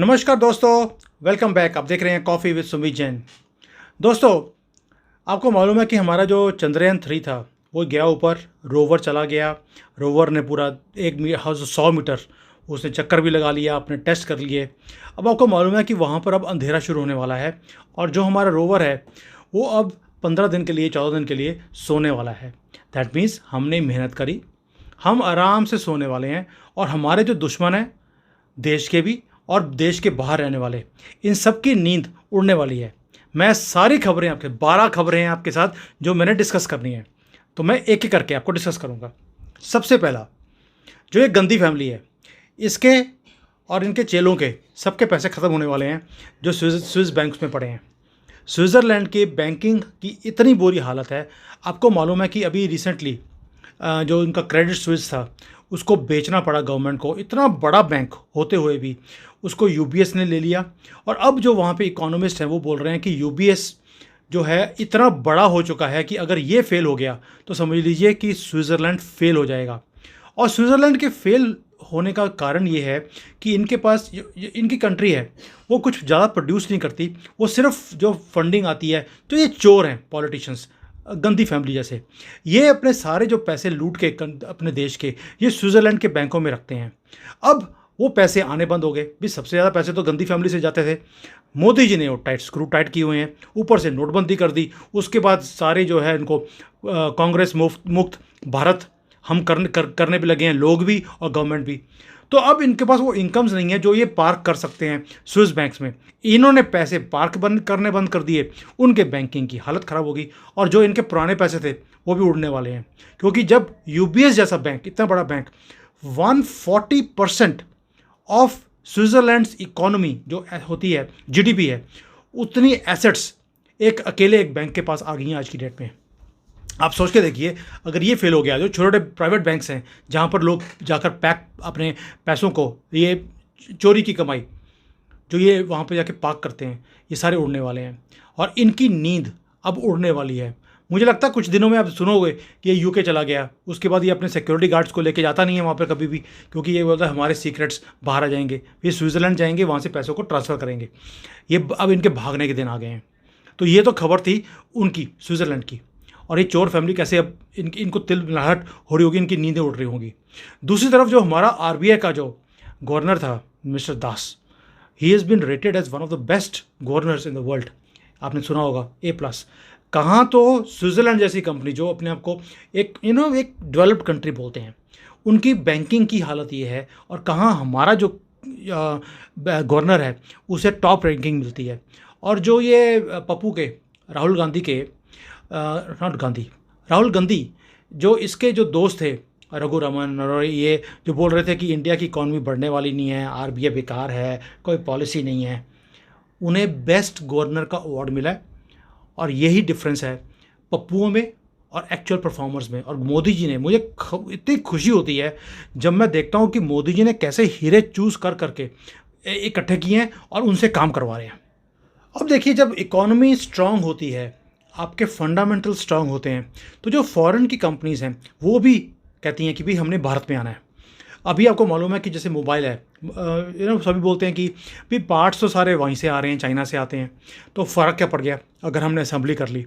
नमस्कार दोस्तों, welcome back. आप देख रहे हैं कॉफ़ी विद सुमित जैन। दोस्तों, आपको मालूम है कि हमारा जो चंद्रयान 3 था वो गया ऊपर, रोवर चला गया। रोवर ने पूरा 100 मीटर उसने चक्कर भी लगा लिया, अपने टेस्ट कर लिए। अब आपको मालूम है कि वहाँ पर अब अंधेरा शुरू होने वाला है और जो हमारा रोवर है वो अब 15 दिन के लिए, 14 दिन के लिए सोने वाला है। दैट मीन्स हमने मेहनत करी, हम आराम से सोने वाले हैं और हमारे जो दुश्मन हैं देश के भी और देश के बाहर रहने वाले, इन सब की नींद उड़ने वाली है। मैं सारी खबरें आपके 12 खबरें हैं आपके साथ जो मैंने डिस्कस करनी है, तो मैं एक एक करके आपको डिस्कस करूंगा। सबसे पहला, जो ये गंदी फैमिली है, इसके और इनके चेलों के सबके पैसे ख़त्म होने वाले हैं जो स्विस बैंक्स में पड़े हैं। स्विट्ज़रलैंड के बैंकिंग की इतनी बुरी हालत है। आपको मालूम है कि अभी रिसेंटली जो इनका क्रेडिट स्विस था उसको बेचना पड़ा गवर्नमेंट को। इतना बड़ा बैंक होते हुए भी उसको यूबीएस ने ले लिया। और अब जो वहाँ पे इकोनॉमिस्ट हैं वो बोल रहे हैं कि यूबीएस जो है इतना बड़ा हो चुका है कि अगर ये फेल हो गया तो समझ लीजिए कि स्विट्ज़रलैंड फेल हो जाएगा। और स्विट्ज़रलैंड के फेल होने का कारण ये है कि इनके पास इनकी कंट्री है वो कुछ ज़्यादा प्रोड्यूस नहीं करती, वो सिर्फ जो फंडिंग आती है। तो ये चोर हैं, पॉलिटिशियंस, गंदी फैमिली जैसे। ये अपने सारे जो पैसे लूट के अपने देश के ये स्विट्ज़रलैंड के बैंकों में रखते हैं। अब वो पैसे आने बंद हो गए भी। सबसे ज़्यादा पैसे तो गंदी फैमिली से जाते थे। मोदी जी ने वो स्क्रू टाइट किए हुए हैं, ऊपर से नोटबंदी कर दी। उसके बाद सारे जो है इनको कांग्रेस मुक्त भारत हम करने भी लगे हैं, लोग भी और गवर्नमेंट भी। तो अब इनके पास वो इनकम्स नहीं है जो ये पार्क कर सकते हैं स्विस बैंक्स में। इन्होंने पैसे पार्क करने बंद कर दिए, उनके बैंकिंग की हालत ख़राब होगी और जो इनके पुराने पैसे थे वो भी उड़ने वाले हैं। क्योंकि जब यूबीएस जैसा बैंक, इतना बड़ा बैंक, 140% ऑफ स्विट्ज़रलैंड्स इकोनॉमी जो होती है, जीडीपी है, उतनी एसेट्स एक अकेले एक बैंक के पास आ गई हैं आज की डेट में। आप सोच के देखिए, अगर ये फेल हो गया, जो छोटे छोटे प्राइवेट बैंक्स हैं जहाँ पर लोग जाकर पैक अपने पैसों को, ये चोरी की कमाई जो ये वहाँ पे जाके पार्क करते हैं, ये सारे उड़ने वाले हैं और इनकी नींद अब उड़ने वाली है। मुझे लगता है कुछ दिनों में आप सुनोगे कि ये यूके चला गया, उसके बाद ये अपने सिक्योरिटी गार्ड्स को लेके जाता नहीं है वहाँ पर कभी भी, क्योंकि ये बोलता है हमारे सीक्रेट्स बाहर आ जाएंगे। ये स्विट्ज़रलैंड जाएंगे, वहाँ से पैसों को ट्रांसफ़र करेंगे। ये अब इनके भागने के दिन आ गए हैं। तो ये तो खबर थी उनकी, स्विट्ज़रलैंड की। और ये चोर फैमिली कैसे अब इनको तिलमिलाहट हो रही होगी, इनकी नींदें उड़ रही होंगी। दूसरी तरफ जो हमारा आरबीआई का जो गवर्नर था mister Das, he has been rated as one of the best governors in the world. आपने सुना होगा A+। कहाँ तो स्विट्ज़रलैंड जैसी कंपनी जो अपने आप को एक एक डेवलप्ड कंट्री बोलते हैं, उनकी बैंकिंग की हालत ये है, और कहाँ हमारा जो गवर्नर है उसे टॉप रैंकिंग मिलती है। और जो ये पप्पू के राहुल गांधी के राहुल गांधी जो इसके जो दोस्त थे रघुरमन, और ये जो बोल रहे थे कि इंडिया की इकॉनमी बढ़ने वाली नहीं है, आरबीआई बेकार है, कोई पॉलिसी नहीं है, उन्हें बेस्ट गवर्नर का अवार्ड मिला है। और यही डिफरेंस है पप्पुओं में और एक्चुअल परफॉर्मर्स में। और मोदी जी ने, मुझे इतनी खुशी होती है जब मैं देखता हूँ कि मोदी जी ने कैसे हीरे चूज़ कर करके इकट्ठे किए हैं और उनसे काम करवा रहे हैं। अब देखिए, जब इकोनॉमी स्ट्रांग होती है, आपके फंडामेंटल स्ट्रांग होते हैं, तो जो फॉरेन की कंपनीज़ हैं वो भी कहती हैं कि भाई हमने भारत में आना है। अभी आपको मालूम है कि जैसे मोबाइल है, सभी बोलते हैं कि भाई पार्ट्स तो सारे वहीं से आ रहे हैं, चाइना से आते हैं। तो फ़र्क क्या पड़ गया अगर हमने असेंबली कर ली।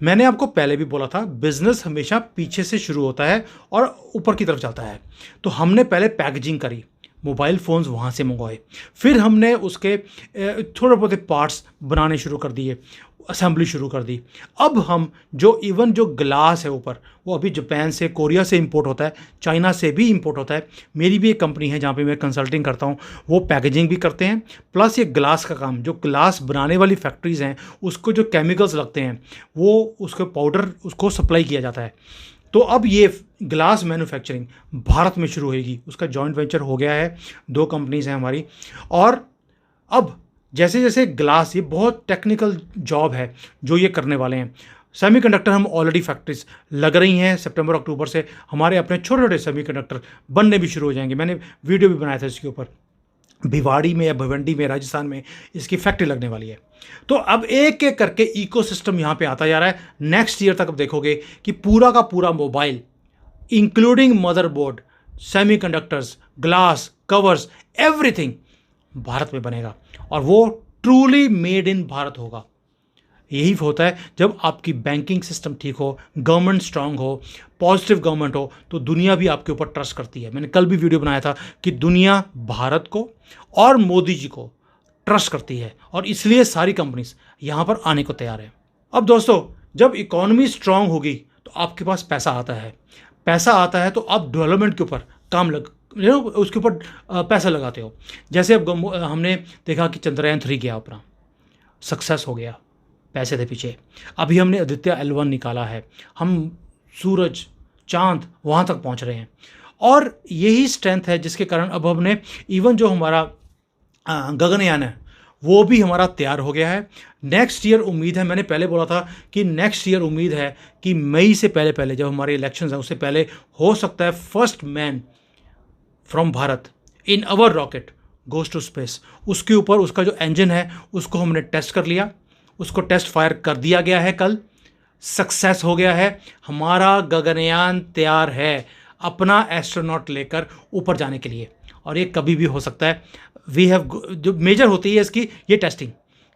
मैंने आपको पहले भी बोला था, बिज़नेस हमेशा पीछे से शुरू होता है और ऊपर की तरफ जाता है। तो हमने पहले पैकेजिंग करी, मोबाइल फ़ोन्स वहाँ से मंगवाए, फिर हमने उसके थोड़े बहुत पार्ट्स बनाने शुरू कर दिए, असेंबली शुरू कर दी। अब हम जो इवन जो ग्लास है ऊपर, वो अभी जापान से, कोरिया से इंपोर्ट होता है, चाइना से भी इंपोर्ट होता है। मेरी भी एक कंपनी है जहाँ पे मैं कंसल्टिंग करता हूँ, वो पैकेजिंग भी करते हैं, प्लस ये ग्लास का काम, जो ग्लास बनाने वाली फैक्ट्रीज़ हैं उसको जो केमिकल्स लगते हैं वो उसके पाउडर उसको सप्लाई किया जाता है। तो अब ये ग्लास मैन्युफैक्चरिंग भारत में शुरू होगी, उसका जॉइंट वेंचर हो गया है, 2 कंपनीज़ हैं हमारी। और अब जैसे जैसे ग्लास, ये बहुत टेक्निकल जॉब है जो ये करने वाले हैं। सेमीकंडक्टर हम ऑलरेडी फैक्ट्रीज लग रही हैं, सितंबर अक्टूबर से हमारे अपने छोटे छोटे सेमीकंडक्टर बनने भी शुरू हो जाएंगे। मैंने वीडियो भी बनाया था इसके ऊपर। भिवाड़ी में या भिवंडी में, राजस्थान में इसकी फैक्ट्री लगने वाली है। तो अब एक एक करके इकोसिस्टम यहाँ पे आता जा रहा है। नेक्स्ट ईयर तक अब देखोगे कि पूरा का पूरा mobile, including motherboard, semiconductors, glass, covers, everything Bharat में बनेगा और वो ट्रूली मेड इन भारत होगा। यही होता है जब आपकी बैंकिंग सिस्टम ठीक हो, गवर्नमेंट स्ट्रांग हो, पॉजिटिव गवर्नमेंट हो, तो दुनिया भी आपके ऊपर ट्रस्ट करती है। मैंने कल भी वीडियो बनाया था कि दुनिया भारत को और मोदी जी को ट्रस्ट करती है और इसलिए सारी कंपनीज यहाँ पर आने को तैयार है। अब दोस्तों, जब इकोनॉमी स्ट्रांग होगी तो आपके पास पैसा आता है, पैसा आता है तो आप डेवलपमेंट के ऊपर काम लग उसके ऊपर पैसा लगाते हो। जैसे अब हमने देखा कि चंद्रयान 3 गया, अपना सक्सेस हो गया, पैसे थे पीछे। अभी हमने आदित्य L1 निकाला है, हम सूरज, चांद वहाँ तक पहुँच रहे हैं और यही स्ट्रेंथ है जिसके कारण अब हमने इवन जो हमारा गगनयान है वो भी हमारा तैयार हो गया है। नेक्स्ट ईयर उम्मीद है, मैंने पहले बोला था कि नेक्स्ट ईयर उम्मीद है कि मई से पहले पहले जब हमारे इलेक्शंस हैं उससे पहले हो सकता है first man from Bharat in our rocket goes to space. उसके ऊपर उसका जो इंजन है उसको हमने टेस्ट कर लिया, उसको टेस्ट फायर कर दिया गया है, कल सक्सेस हो गया है। हमारा गगनयान तैयार है अपना एस्ट्रोनॉट लेकर ऊपर जाने के लिए और ये कभी भी हो सकता है। वी हैव जो मेजर होती है इसकी ये टेस्टिंग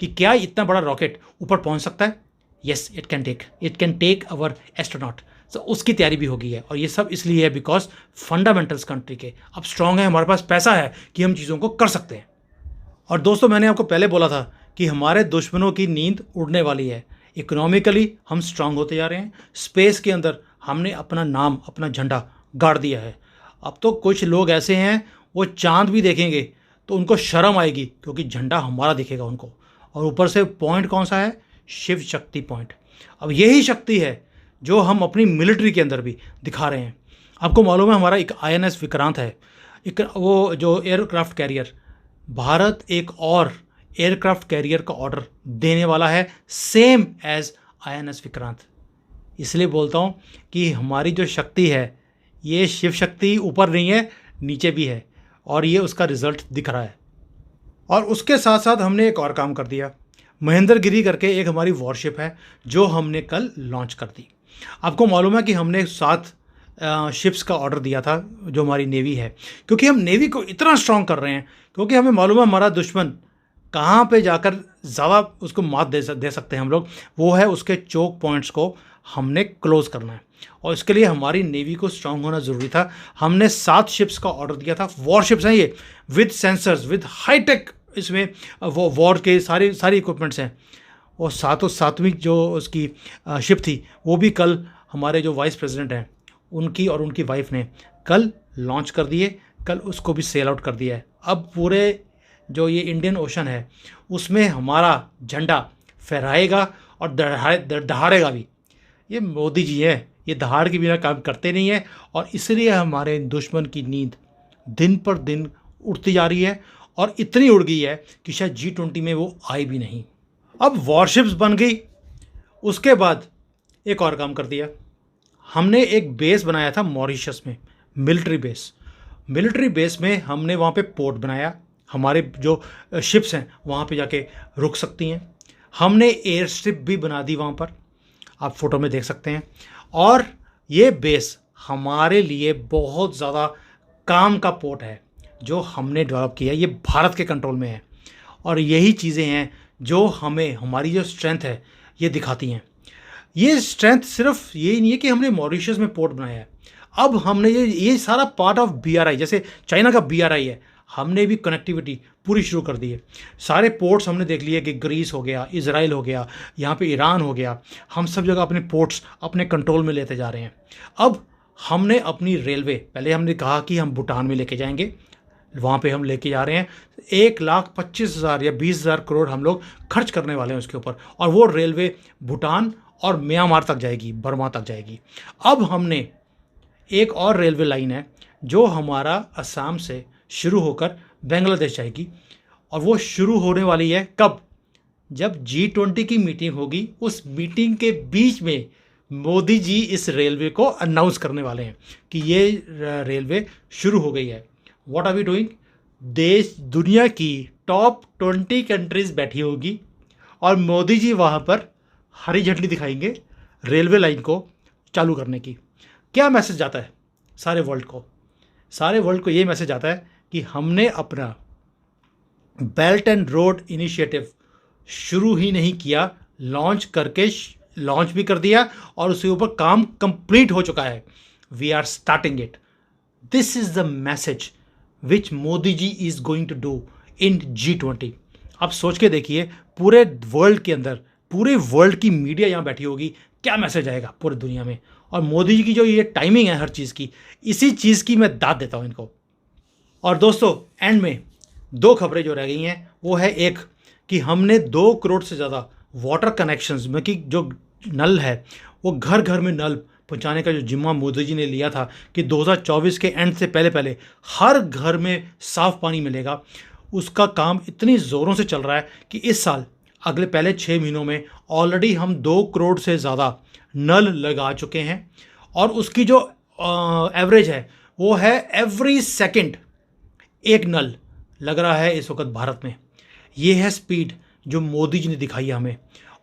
कि क्या इतना बड़ा रॉकेट ऊपर पहुंच सकता है। Yes, it can take our astronaut. तो उसकी तैयारी भी हो गई है और ये सब इसलिए है बिकॉज फंडामेंटल्स कंट्री के अब स्ट्रांग है, हमारे पास पैसा है कि हम चीज़ों को कर सकते हैं। और दोस्तों, मैंने आपको पहले बोला था कि हमारे दुश्मनों की नींद उड़ने वाली है। इकोनॉमिकली हम स्ट्रांग होते जा रहे हैं, स्पेस के अंदर हमने अपना नाम, अपना झंडा गाड़ दिया है। अब तो कुछ लोग ऐसे हैं वो चांद भी देखेंगे तो उनको शर्म आएगी क्योंकि झंडा हमारा दिखेगा उनको। और ऊपर से पॉइंट कौन सा है? शिव शक्ति पॉइंट। अब यही शक्ति है जो हम अपनी मिलिट्री के अंदर भी दिखा रहे हैं। आपको मालूम है हमारा एक INS विक्रांत है, एक वो जो एयरक्राफ्ट कैरियर, भारत एक और एयरक्राफ्ट कैरियर का ऑर्डर देने वाला है सेम एज INS विक्रांत। इसलिए बोलता हूँ कि हमारी जो शक्ति है ये शिव शक्ति ऊपर नहीं है, नीचे भी है और ये उसका रिजल्ट दिख रहा है। और उसके साथ साथ हमने एक और काम कर दिया, महेंद्रगिरी करके एक हमारी वॉरशिप है जो हमने कल लॉन्च कर दी। आपको मालूम है कि हमने 7 शिप्स का ऑर्डर दिया था जो हमारी नेवी है, क्योंकि हम नेवी को इतना स्ट्रांग कर रहे हैं क्योंकि हमें मालूम है हमारा दुश्मन कहाँ पे जाकर ज़्यादा उसको मात दे सकते हैं हम लोग, वो है उसके चोक पॉइंट्स को हमने क्लोज करना है और इसके लिए हमारी नेवी को स्ट्रांग होना ज़रूरी था। हमने 7 शिप्स का ऑर्डर दिया था, वॉरशिप्स हैं ये, विद सेंसर्स, विद हाईटेक, इसमें वो वॉर के सारी इक्विपमेंट्स हैं। और 7वीं जो उसकी शिप थी वो भी कल हमारे जो वाइस प्रेसिडेंट हैं उनकी और उनकी वाइफ ने कल लॉन्च कर दिए, कल उसको भी सेल आउट कर दिया है। अब पूरे जो ये इंडियन ओशन है उसमें हमारा झंडा फहराएगा और दहाड़ेगा भी। ये मोदी जी हैं, ये दहाड़ के बिना काम करते नहीं है और इसलिए हमारे दुश्मन की नींद दिन पर दिन उड़ती जा रही है और इतनी उड़ गई है कि शायद G20 में वो आई भी नहीं। अब वॉरशिप्स बन गई, उसके बाद एक और काम कर दिया, हमने एक बेस बनाया था मॉरिशस में, मिलिट्री बेस में हमने वहाँ पे पोर्ट बनाया, हमारे जो शिप्स हैं वहाँ पे जाके रुक सकती हैं। हमने एयर स्ट्रिप भी बना दी वहाँ पर, आप फोटो में देख सकते हैं। और ये बेस हमारे लिए बहुत ज़्यादा काम का पोर्ट है जो हमने डेवलप किया है, ये भारत के कंट्रोल में है और यही चीज़ें हैं जो हमें हमारी जो स्ट्रेंथ है ये दिखाती हैं। ये स्ट्रेंथ सिर्फ ये नहीं है कि हमने मॉरिशस में पोर्ट बनाया है, अब हमने ये सारा पार्ट ऑफ BRI, जैसे चाइना का BRI है, हमने भी कनेक्टिविटी पूरी शुरू कर दी है। सारे पोर्ट्स हमने देख लिए कि ग्रीस हो गया, इजराइल हो गया, यहाँ पे ईरान हो गया, हम सब जगह अपने पोर्ट्स अपने कंट्रोल में लेते जा रहे हैं। अब हमने अपनी रेलवे, पहले हमने कहा कि हम भूटान में लेके जाएंगे, वहाँ पे हम लेके जा रहे हैं 1,25,000 या 20,000 करोड़ हम लोग खर्च करने वाले हैं उसके ऊपर, और वो रेलवे भूटान और म्यांमार तक जाएगी, बर्मा तक जाएगी। अब हमने एक और रेलवे लाइन है जो हमारा असम से शुरू होकर बांग्लादेश जाएगी और वो शुरू होने वाली है कब? जब G20 की मीटिंग होगी, उस मीटिंग के बीच में मोदी जी इस रेलवे को अनाउंस करने वाले हैं कि ये रेलवे शुरू हो गई है। What are we doing? दुनिया की टॉप 20 कंट्रीज बैठी होगी और मोदी जी वहाँ पर हरी झंडी दिखाएंगे रेलवे लाइन को चालू करने की। क्या मैसेज जाता है सारे वर्ल्ड को? सारे वर्ल्ड को ये मैसेज आता है कि हमने अपना बेल्ट एंड रोड इनिशिएटिव शुरू ही नहीं किया, लॉन्च भी कर दिया और उसके ऊपर काम कंप्लीट हो चुका है। We are starting it. This is the message which Modi ji is going to do in G20। आप सोच के देखिए, पूरे वर्ल्ड के अंदर, पूरे वर्ल्ड की मीडिया यहाँ बैठी होगी, क्या मैसेज आएगा पूरी दुनिया में। और मोदी जी की जो ये टाइमिंग है हर चीज़ की, इसी चीज़ की मैं दाद देता हूँ इनको। और दोस्तों, एंड में दो खबरें जो रह गई हैं, वो है एक कि हमने 2 करोड़ से ज़्यादा वाटर कनेक्शंस में कि जो नल है, वो घर घर में नल पहुंचाने का जो जिम्मा मोदी जी ने लिया था कि 2024 के एंड से पहले पहले हर घर में साफ पानी मिलेगा, उसका काम इतनी ज़ोरों से चल रहा है कि इस साल अगले पहले 6 महीनों में ऑलरेडी हम 2 करोड़ से ज़्यादा नल लगा चुके हैं। और उसकी जो एवरेज है वो है एवरी सेकंड एक नल लग रहा है इस वक्त भारत में। ये है स्पीड जो मोदी जी ने दिखाई है हमें।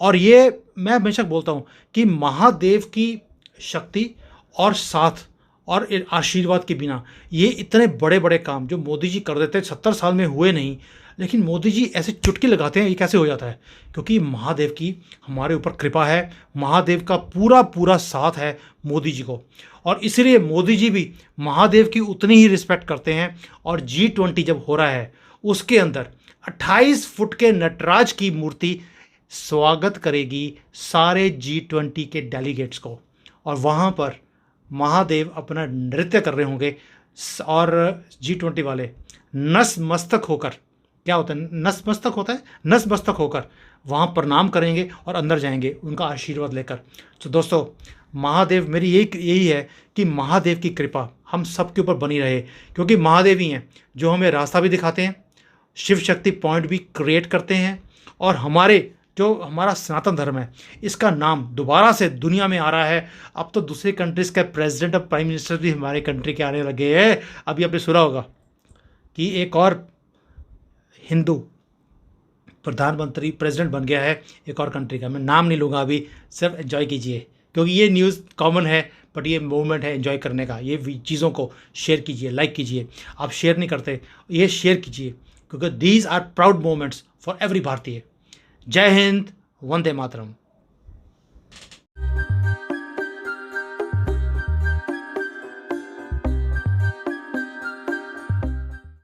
और ये मैं हमेशा बोलता हूँ कि महादेव की शक्ति और साथ और आशीर्वाद के बिना ये इतने बड़े बड़े काम जो मोदी जी कर देते हैं 70 साल में हुए नहीं, लेकिन मोदी जी ऐसे चुटकी लगाते हैं, ये कैसे हो जाता है? क्योंकि महादेव की हमारे ऊपर कृपा है, महादेव का पूरा पूरा साथ है मोदी जी को। और इसीलिए मोदी जी भी महादेव की उतनी ही रिस्पेक्ट करते हैं। और G20 जब हो रहा है उसके अंदर 28 फुट के नटराज की मूर्ति स्वागत करेगी सारे G20 के डेलीगेट्स को। और वहाँ पर महादेव अपना नृत्य कर रहे होंगे और G20 वाले नस मस्तक होकर, क्या होता है नस मस्तक होता है, नस मस्तक होकर वहाँ प्रणाम करेंगे और अंदर जाएंगे उनका आशीर्वाद लेकर। तो दोस्तों, महादेव, मेरी यही है कि महादेव की कृपा हम सब के ऊपर बनी रहे, क्योंकि महादेव ही हैं जो हमें रास्ता भी दिखाते हैं, शिव शक्ति पॉइंट भी क्रिएट करते हैं। और हमारा सनातन धर्म है, इसका नाम दोबारा से दुनिया में आ रहा है। अब तो दूसरे कंट्रीज का प्रेसिडेंट और प्राइम मिनिस्टर भी हमारे कंट्री के आने लगे हैं। अभी आपने सुना होगा कि एक और हिंदू प्रधानमंत्री प्रेसिडेंट बन गया है एक और कंट्री का। मैं नाम नहीं लूँगा अभी, सिर्फ एंजॉय कीजिए, क्योंकि ये न्यूज़ कॉमन है, बट ये मूवमेंट है एंजॉय करने का। ये चीज़ों को शेयर कीजिए, लाइक कीजिए। आप शेयर नहीं करते, ये शेयर कीजिए, क्योंकि these are proud moments for every Bharatiya. जय हिंद, वंदे मातरम।